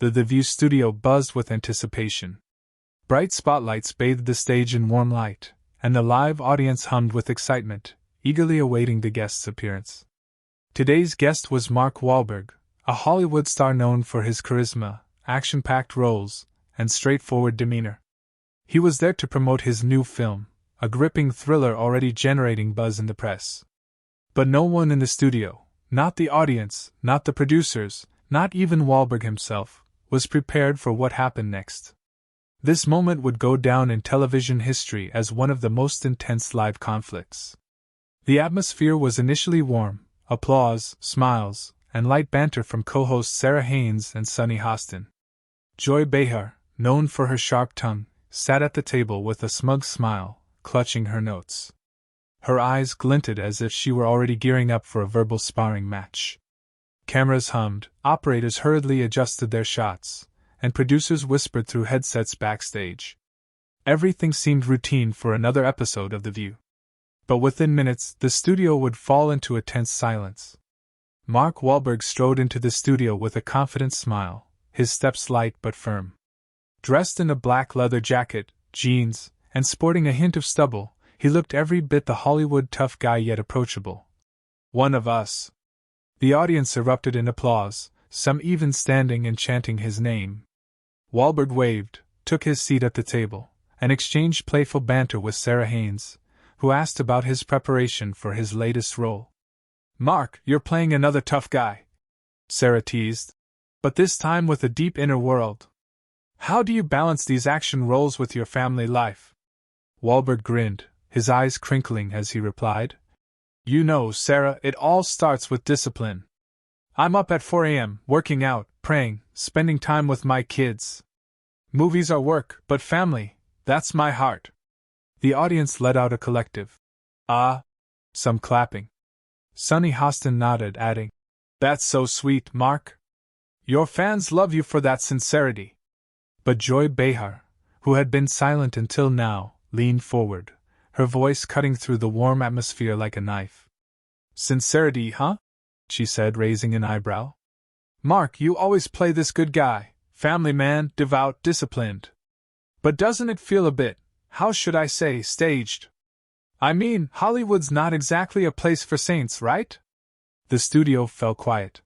The View studio buzzed with anticipation. Bright spotlights bathed the stage in warm light, and the live audience hummed with excitement, eagerly awaiting the guest's appearance. Today's guest was Mark Wahlberg, a Hollywood star known for his charisma, action-packed roles, and straightforward demeanor. He was there to promote his new film, a gripping thriller already generating buzz in the press. But no one in the studio, not the audience, not the producers, not even Wahlberg himself, was prepared for what happened next. This moment would go down in television history as one of the most intense live conflicts. The atmosphere was initially warm, applause, smiles, and light banter from co-hosts Sarah Haynes and Sunny Hostin. Joy Behar, known for her sharp tongue, sat at the table with a smug smile, clutching her notes. Her eyes glinted as if she were already gearing up for a verbal sparring match. Cameras hummed, operators hurriedly adjusted their shots, and producers whispered through headsets backstage. Everything seemed routine for another episode of The View. But within minutes, the studio would fall into a tense silence. Mark Wahlberg strode into the studio with a confident smile, his steps light but firm. Dressed in a black leather jacket, jeans, and sporting a hint of stubble, he looked every bit the Hollywood tough guy yet approachable. "One of us." The audience erupted in applause, some even standing and chanting his name. Wahlberg waved, took his seat at the table, and exchanged playful banter with Sarah Haynes, who asked about his preparation for his latest role. "Mark, you're playing another tough guy," Sarah teased, "but this time with a deep inner world. How do you balance these action roles with your family life?" Wahlberg grinned, his eyes crinkling as he replied, "You know, Sarah, it all starts with discipline. I'm up at 4 a.m., working out, praying, spending time with my kids. Movies are work, but family, that's my heart." The audience let out a collective "ah," some clapping. Sunny Hostin nodded, adding, "That's so sweet, Mark. Your fans love you for that sincerity." But Joy Behar, who had been silent until now, leaned forward, her voice cutting through the warm atmosphere like a knife. "Sincerity, huh?" she said, raising an eyebrow. "Mark, you always play this good guy, family man, devout, disciplined. But doesn't it feel a bit, how should I say, staged? I mean, Hollywood's not exactly a place for saints, right?" The studio fell quiet.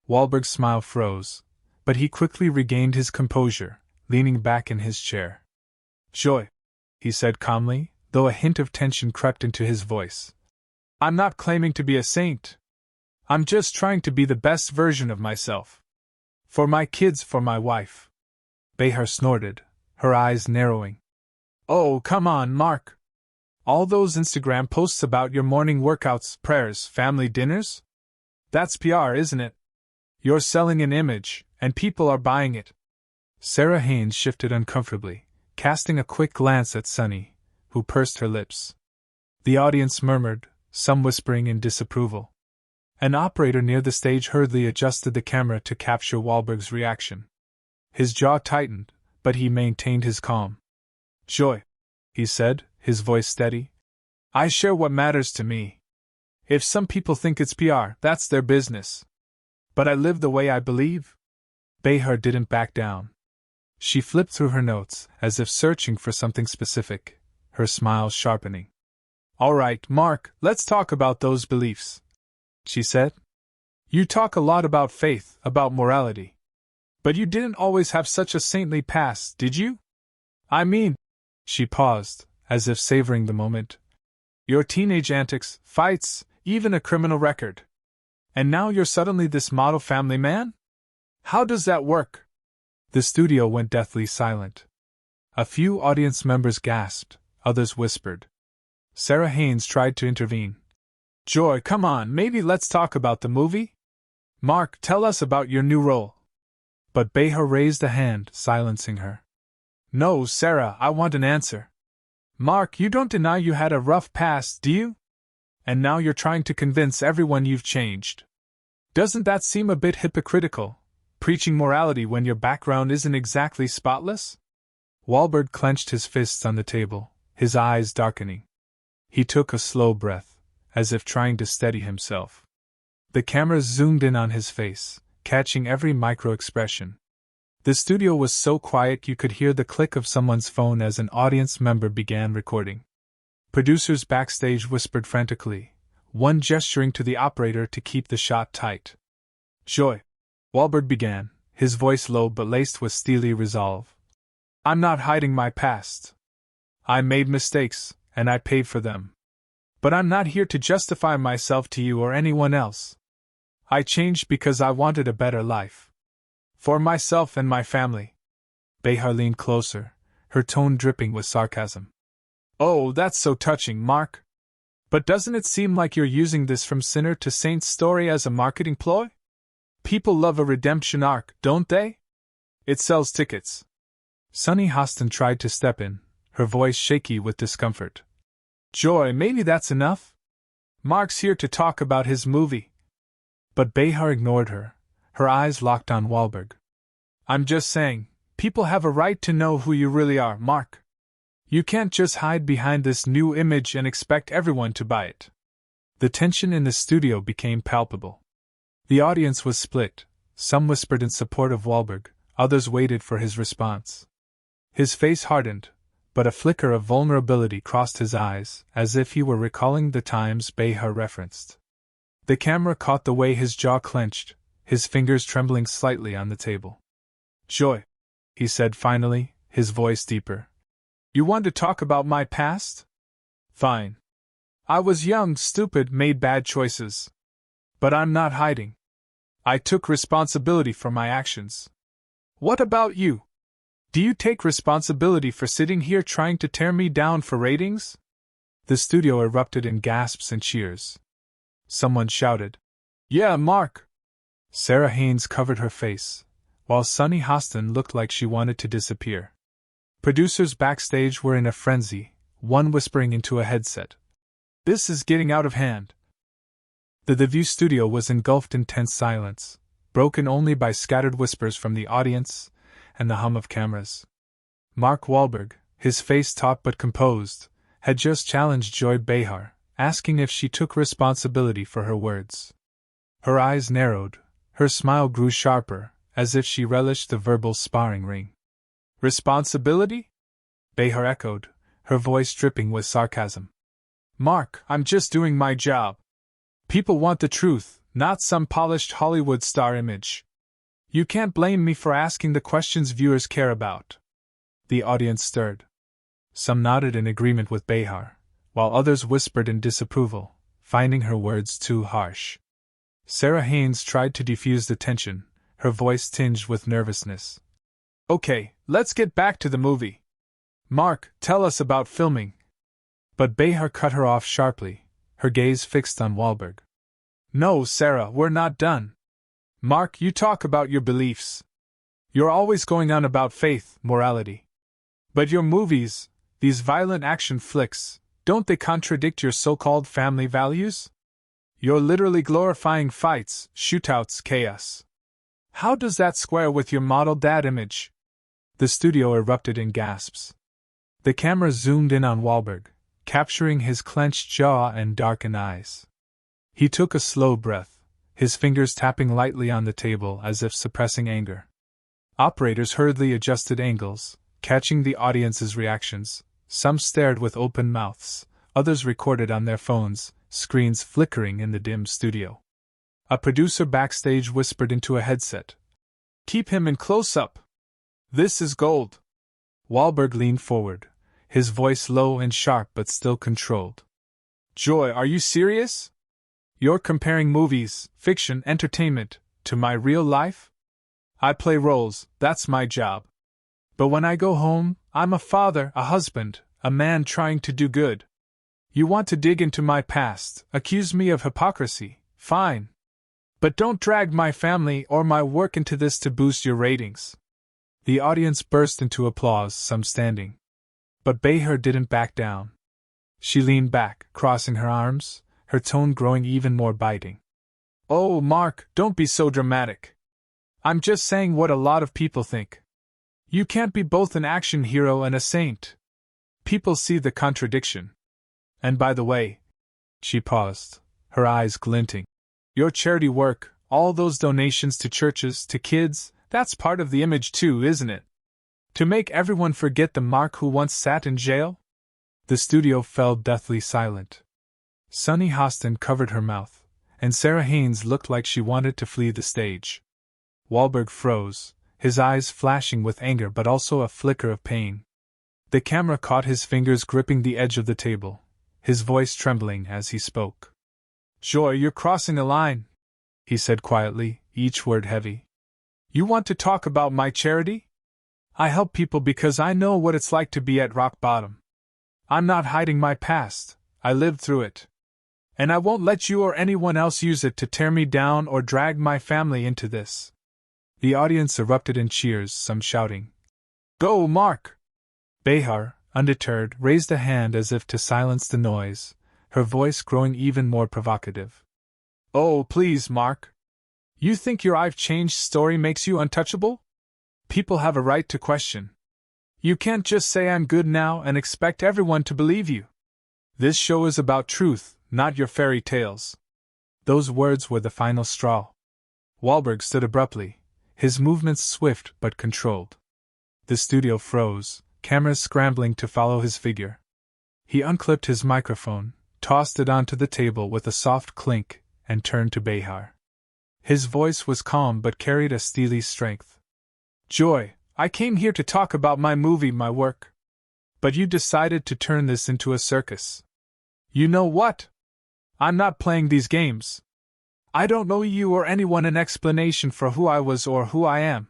Wahlberg's smile froze, but he quickly regained his composure, leaning back in his chair. "Joy," he said calmly, though a hint of tension crept into his voice, "I'm not claiming to be a saint. I'm just trying to be the best version of myself. For my kids, for my wife." Behar snorted, her eyes narrowing. "Oh, come on, Mark. All those Instagram posts about your morning workouts, prayers, family dinners? That's PR, isn't it? You're selling an image, and people are buying it." Sarah Haynes shifted uncomfortably, casting a quick glance at Sunny, who pursed her lips. The audience murmured, some whispering in disapproval. An operator near the stage hurriedly adjusted the camera to capture Wahlberg's reaction. His jaw tightened, but he maintained his calm. "Joy," he said, his voice steady, "I share what matters to me. If some people think it's PR, that's their business. But I live the way I believe." Behar didn't back down. She flipped through her notes, as if searching for something specific, her smile sharpening. "All right, Mark, let's talk about those beliefs," she said. "You talk a lot about faith, about morality. But you didn't always have such a saintly past, did you? I mean," she paused, as if savoring the moment, "your teenage antics, fights, even a criminal record. And now you're suddenly this model family man? How does that work?" The studio went deathly silent. A few audience members gasped, others whispered. Sarah Haynes tried to intervene. "Joy, come on, maybe let's talk about the movie? Mark, tell us about your new role." But Behar raised a hand, silencing her. "No, Sarah, I want an answer. Mark, you don't deny you had a rough past, do you? And now you're trying to convince everyone you've changed. Doesn't that seem a bit hypocritical, preaching morality when your background isn't exactly spotless?" Wahlberg clenched his fists on the table, his eyes darkening. He took a slow breath, as if trying to steady himself. The cameras zoomed in on his face, catching every micro-expression. The studio was so quiet you could hear the click of someone's phone as an audience member began recording. Producers backstage whispered frantically, one gesturing to the operator to keep the shot tight. "Joy," Wahlberg began, his voice low but laced with steely resolve. "I'm not hiding my past. I made mistakes, and I paid for them. But I'm not here to justify myself to you or anyone else. I changed because I wanted a better life. For myself and my family." Behar leaned closer, her tone dripping with sarcasm. "Oh, that's so touching, Mark. But doesn't it seem like you're using this from sinner to saint story as a marketing ploy? People love a redemption arc, don't they? It sells tickets." Sunny Hostin tried to step in, her voice shaky with discomfort. "Joy, maybe that's enough? Mark's here to talk about his movie." But Behar ignored her, her eyes locked on Wahlberg. "I'm just saying, people have a right to know who you really are, Mark. You can't just hide behind this new image and expect everyone to buy it." The tension in the studio became palpable. The audience was split, some whispered in support of Wahlberg, others waited for his response. His face hardened, but a flicker of vulnerability crossed his eyes, as if he were recalling the times Behar referenced. The camera caught the way his jaw clenched, his fingers trembling slightly on the table. "Joy," he said finally, his voice deeper. "You want to talk about my past? Fine. I was young, stupid, made bad choices. But I'm not hiding. I took responsibility for my actions. What about you? Do you take responsibility for sitting here trying to tear me down for ratings?" The studio erupted in gasps and cheers. Someone shouted, "Yeah, Mark!" Sarah Haynes covered her face, while Sunny Hostin looked like she wanted to disappear. Producers backstage were in a frenzy, one whispering into a headset, "This is getting out of hand." The View studio was engulfed in tense silence, broken only by scattered whispers from the audience and the hum of cameras. Mark Wahlberg, his face taut but composed, had just challenged Joy Behar, asking if she took responsibility for her words. Her eyes narrowed, her smile grew sharper, as if she relished the verbal sparring ring. "Responsibility?" Behar echoed, her voice dripping with sarcasm. "Mark, I'm just doing my job. People want the truth, not some polished Hollywood star image. You can't blame me for asking the questions viewers care about." The audience stirred. Some nodded in agreement with Behar, while others whispered in disapproval, finding her words too harsh. Sarah Haynes tried to defuse the tension, her voice tinged with nervousness. "Okay, let's get back to the movie. Mark, tell us about filming." But Behar cut her off sharply, her gaze fixed on Wahlberg. "No, Sarah, we're not done. Mark, you talk about your beliefs. You're always going on about faith, morality. But your movies, these violent action flicks, don't they contradict your so-called family values? You're literally glorifying fights, shootouts, chaos. How does that square with your model dad image?" The studio erupted in gasps. The camera zoomed in on Wahlberg, capturing his clenched jaw and darkened eyes. He took a slow breath, his fingers tapping lightly on the table as if suppressing anger. Operators hurriedly adjusted angles, catching the audience's reactions. Some stared with open mouths, others recorded on their phones, screens flickering in the dim studio. A producer backstage whispered into a headset, "Keep him in close-up. This is gold." Wahlberg leaned forward, his voice low and sharp but still controlled. "Joy, are you serious? You're comparing movies, fiction, entertainment, to my real life? I play roles, that's my job. But when I go home, I'm a father, a husband, a man trying to do good. You want to dig into my past, accuse me of hypocrisy, fine. But don't drag my family or my work into this to boost your ratings." The audience burst into applause, some standing. But Behar didn't back down. She leaned back, crossing her arms, her tone growing even more biting. "Oh, Mark, don't be so dramatic. I'm just saying what a lot of people think. You can't be both an action hero and a saint. People see the contradiction. And by the way," she paused, her eyes glinting, "your charity work, all those donations to churches, to kids, That's part of the image too, isn't it? To make everyone forget the Mark who once sat in jail? The studio fell deathly silent. Sunny Hostin covered her mouth, and Sarah Haynes looked like she wanted to flee the stage. Wahlberg froze, his eyes flashing with anger but also a flicker of pain. The camera caught his fingers gripping the edge of the table, his voice trembling as he spoke. "Joy, you're crossing a line," he said quietly, each word heavy. "You want to talk about my charity? I help people because I know what it's like to be at rock bottom. I'm not hiding my past, I lived through it. And I won't let you or anyone else use it to tear me down or drag my family into this." The audience erupted in cheers, some shouting, "Go, Mark!" Behar, undeterred, raised a hand as if to silence the noise, her voice growing even more provocative. "Oh, please, Mark. You think your I've changed story makes you untouchable? People have a right to question. You can't just say I'm good now and expect everyone to believe you. This show is about truth, not your fairy tales." Those words were the final straw. Wahlberg stood abruptly, his movements swift but controlled. The studio froze, cameras scrambling to follow his figure. He unclipped his microphone, tossed it onto the table with a soft clink, and turned to Behar. His voice was calm but carried a steely strength. "Joy, I came here to talk about my movie, my work. But you decided to turn this into a circus. You know what? I'm not playing these games. I don't owe you or anyone an explanation for who I was or who I am.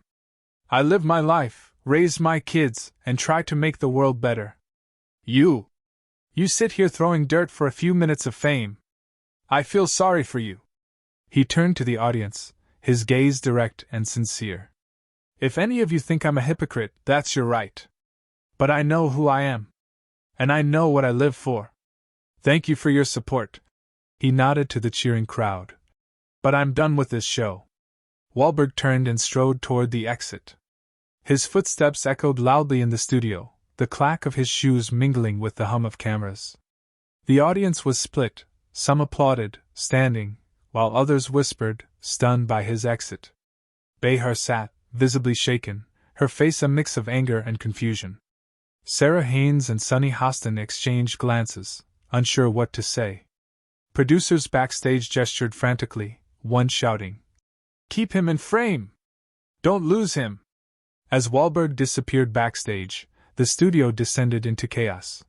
I lived my life, raised my kids, and tried to make the world better. You sit here throwing dirt for a few minutes of fame. I feel sorry for you." He turned to the audience, his gaze direct and sincere. "If any of you think I'm a hypocrite, that's your right. But I know who I am. And I know what I live for. Thank you for your support." He nodded to the cheering crowd. "But I'm done with this show." Wahlberg turned and strode toward the exit. His footsteps echoed loudly in the studio, the clack of his shoes mingling with the hum of cameras. The audience was split, some applauded, standing, while others whispered, stunned by his exit. Behar sat, visibly shaken, her face a mix of anger and confusion. Sarah Haynes and Sunny Hostin exchanged glances, unsure what to say. Producers backstage gestured frantically, one shouting, "Keep him in frame! Don't lose him!" As Wahlberg disappeared backstage, the studio descended into chaos.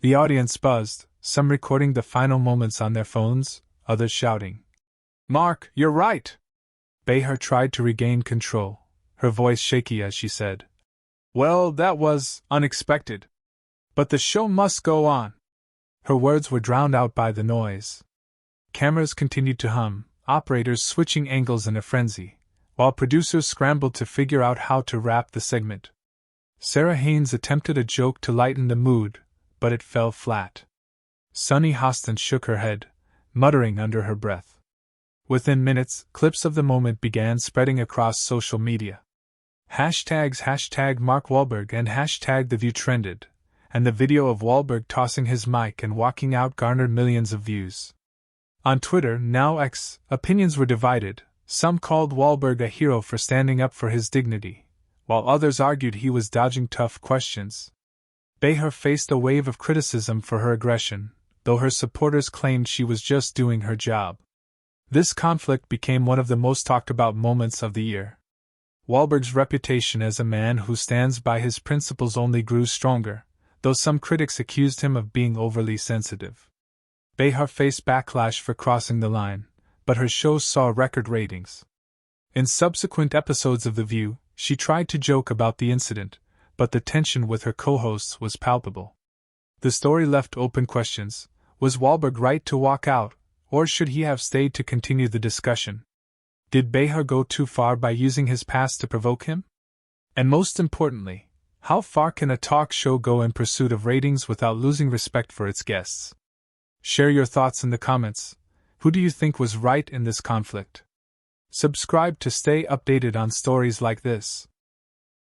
The audience buzzed, some recording the final moments on their phones, others shouting, "Mark, you're right!" Behar tried to regain control, her voice shaky as she said, "Well, that was unexpected. But the show must go on." Her words were drowned out by the noise. Cameras continued to hum, operators switching angles in a frenzy, while producers scrambled to figure out how to wrap the segment. Sarah Haynes attempted a joke to lighten the mood, but it fell flat. Sunny Hostin shook her head, muttering under her breath. Within minutes, clips of the moment began spreading across social media. Hashtags #Mark Wahlberg and #The View trended, and the video of Wahlberg tossing his mic and walking out garnered millions of views. On Twitter, now X, opinions were divided. Some called Wahlberg a hero for standing up for his dignity, while others argued he was dodging tough questions. Behar faced a wave of criticism for her aggression, though her supporters claimed she was just doing her job. This conflict became one of the most talked about moments of the year. Wahlberg's reputation as a man who stands by his principles only grew stronger, though some critics accused him of being overly sensitive. Behar faced backlash for crossing the line, but her show saw record ratings. In subsequent episodes of The View, she tried to joke about the incident, but the tension with her co-hosts was palpable. The story left open questions. Was Wahlberg right to walk out, or should he have stayed to continue the discussion? Did Behar go too far by using his past to provoke him? And most importantly, how far can a talk show go in pursuit of ratings without losing respect for its guests? Share your thoughts in the comments. Who do you think was right in this conflict? Subscribe to stay updated on stories like this.